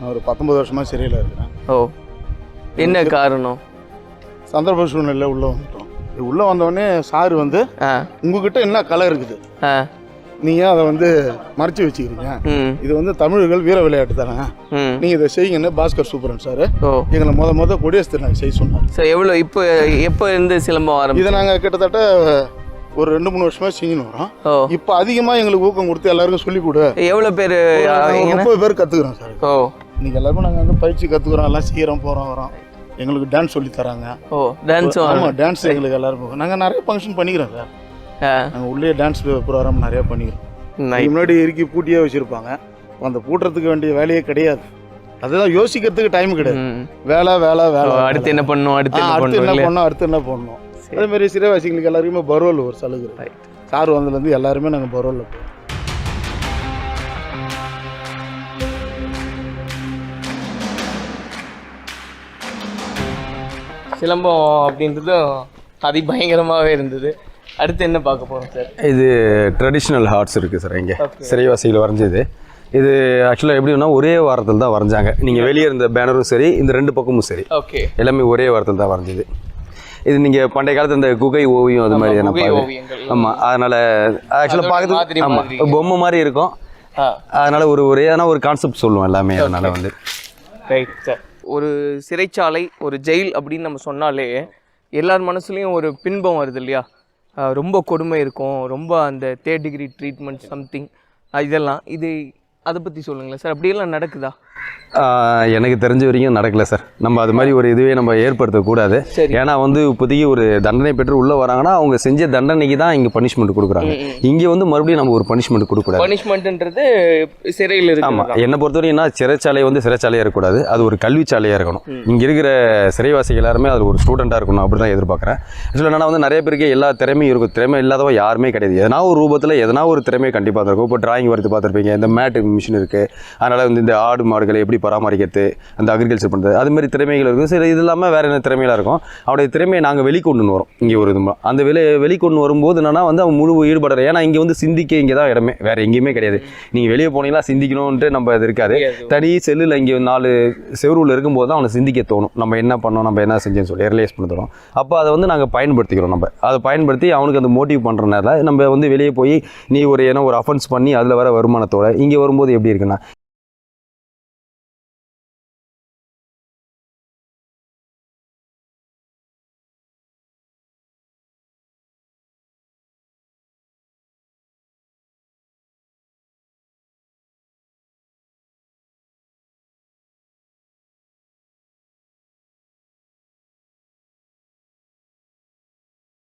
நான் ஒரு 19 வருஷமாக சிறையில் இருக்கிறேன். ஓ, என்ன காரணம்? சந்தர்ப்ப சூழ்நிலை உள்ளே வந்துட்டோம். உள்ளே வந்தோடனே சார் வந்து உங்ககிட்ட என்ன கலை இருக்குது, நீங்கள் அதை வந்து மறைச்சி வச்சுக்கிறீங்க, இது வந்து தமிழர்கள் வீர விளையாட்டு தானே, நீங்கள் இதை செய்யுங்கன்னு பாஸ்கர் சூப்பரன் சார் எங்களை முத கொடியரசு திருநாள் செய்ய சொன்னார். சார் எவ்வளோ எப்போ இருந்து சிலம்பம் ஆரம்பி? இதை நாங்கள் கிட்டத்தட்ட ஒரு 2-3 வருஷமாக செஞ்சுன்னு வரோம். இப்போ அதிகமாக எங்களுக்கு ஊக்கம் கொடுத்து எல்லாருக்கும் சொல்லிக் கொடு. எவ்வளோ பேர்? 30 பேர் கற்றுக்குறோம் சார். ஓ, இன்னைக்கு எல்லாருமே நாங்கள் வந்து பயிற்சி கற்றுக்குறோம், எல்லாம் செய்கிறோம், போகிறோம் வரோம். எங்களுக்கு டான்ஸ் சொல்லி தராங்க. ஓ, டான்ஸ். ஆமாம், டான்ஸ் எங்களுக்கு எல்லாரும் நாங்கள் நிறைய ஃபங்க்ஷன் பண்ணிக்கிறோம் சார். நாங்கள் உள்ளே டான்ஸ் ப்ரோக்ராம் நிறையா பண்ணிக்கிறோம். முன்னாடி இறுக்கி பூட்டியே வச்சுருப்பாங்க. அந்த பூட்டுறதுக்கு வேண்டிய வேலையே கிடையாது. அதுதான் யோசிக்கிறதுக்கு டைம் கிடையாது. வேலை வேலை வேலை. அடுத்து என்ன பண்ணணும், அடுத்து என்ன பண்ணணும். அதே மாதிரி சிறைவாசிகளுக்கு எல்லாருக்குமே பரோல் ஒரு சலுகை. சார் வந்ததுலேருந்து எல்லாருமே நாங்கள் பரோலில் போகிறோம். சிலம்பம் அப்படின்றது அதிபயங்கரமாகவே இருந்தது. அடுத்து என்ன பார்க்க போகிறோம் சார்? இது ட்ரெடிஷ்னல் ஹார்ட்ஸ் இருக்குது சார். இங்கே சிறைவாசிகள் வரைஞ்சது. இது ஆக்சுவலாக எப்படின்னா ஒரே வாரத்தில் தான் வரைஞ்சாங்க. நீங்கள் வெளியே இருந்த பேனரும் சரி, இந்த 2 பக்கமும் சரி, ஓகே, எல்லாமே ஒரே வாரத்தில் தான் வரைஞ்சது. இது நீங்கள் பண்டைய காலத்து இந்த குகை ஓவியம் அது மாதிரி என்ன ஆமாம். அதனால் ஆக்சுவலாக பார்க்குறது ஆமாம் பொம்மை மாதிரி இருக்கும். அதனால் ஒரே ஒரு கான்செப்ட் சொல்லுவோம் எல்லாமே. அதனால் வந்து ரைட் சார். ஒரு சிறைச்சாலை, ஒரு ஜெயில் அப்படின்னு நம்ம சொன்னாலே எல்லார் மனசுலேயும் ஒரு பின்பம் வருது இல்லையா? ரொம்ப கொடுமை இருக்கும், ரொம்ப அந்த 3rd degree ட்ரீட்மெண்ட் சம்திங் இதெல்லாம். அதை பற்றி சொல்லுங்களேன் சார். அப்படியெல்லாம் நடக்குதா? எனக்கு தெரிஞ்ச வரைக்கும் நடக்கலை சார். நம்ம அது மாதிரி ஒரு இதுவே நம்ம ஏற்படுத்தக்கூடாது. ஏன்னா வந்து இப்போதைக்கு ஒரு தண்டனை பெற்று உள்ளே வராங்கன்னா அவங்க செஞ்ச தண்டனைக்கு தான் இங்கே பனிஷ்மெண்ட் கொடுக்குறாங்க. இங்கே வந்து மறுபடியும் நம்ம ஒரு பனிஷ்மெண்ட் கொடுக்கக்கூடாது. பனிஷ்மெண்ட்ன்றது சிறையில் இருக்கு. ஆமாம், என்னை பொறுத்த வரைக்கும் என்ன, சிறைச்சாலை வந்து சிறைச்சாலையாக இருக்கக்கூடாது, அது ஒரு கல்விச்சாலையாக இருக்கணும். இங்கே இருக்கிற சிறைவாசிகள் எல்லாருமே அது ஒரு ஸ்டூடெண்ட்டாக இருக்கணும் அப்படி தான் எதிர்பார்க்குறேன். ஆக்சுவலாக என்னன்னா வந்து நிறைய பேருக்கு எல்லா திறமையும் இருக்கும். திறமை இல்லாதவ யாருமே கிடையாது. எதனா ஒரு ரூபத்தில் எதனா ஒரு திறமையை கண்டிப்பாக இருக்கும். இப்போ டிராயிங் வரைத்து பார்த்துருப்பீங்க, இந்த மேட் மிஷின் இருக்குது. அதனால் வந்து இந்த ஆடு மாடுகளை எப்படி பராமரிக்கிறது, அந்த அக்ரிகல்ச்சர் பண்ணுறது, அது மாதிரி திறமைகள் இருக்குது. சரி, இது இல்லாமல் வேறு என்ன திறமையாக இருக்கும். அவருடைய திறமையை நாங்கள் வெளிக்கொண்டு வரோம். இங்கே ஒரு இது அந்த வெளிக்கொண்டு வரும்போது என்னன்னா வந்து அவன் முழு ஈடுபடுற. ஏன்னா இங்கே வந்து சிந்திக்க இங்கே தான் இடமே, வேறு எங்கேயுமே கிடையாது. நீங்கள் வெளியே போனீங்கன்னா சிந்திக்கணும்ன்ட்டு நம்ம இது இருக்காது. தனி செல்லில் இங்கே 4 செவருள்ள இருக்கும்போது தான் அவனை சிந்திக்க தோணும். நம்ம என்ன பண்ணோம், நம்ம என்ன செஞ்சேன்னு சொல்லி ரியலைஸ் பண்ண தோணும். அப்போ அதை வந்து நாங்கள் பயன்படுத்திக்கிறோம். நம்ம அதை பயன்படுத்தி அவனுக்கு அந்த மோட்டிவ் பண்ணுறதுனால நம்ம வந்து வெளியே போய் நீ ஒரு அஃபென்ஸ் பண்ணி அதில் வர வருமானத்தோட இங்கே வரும்போது எப்படி இருக்குன்னா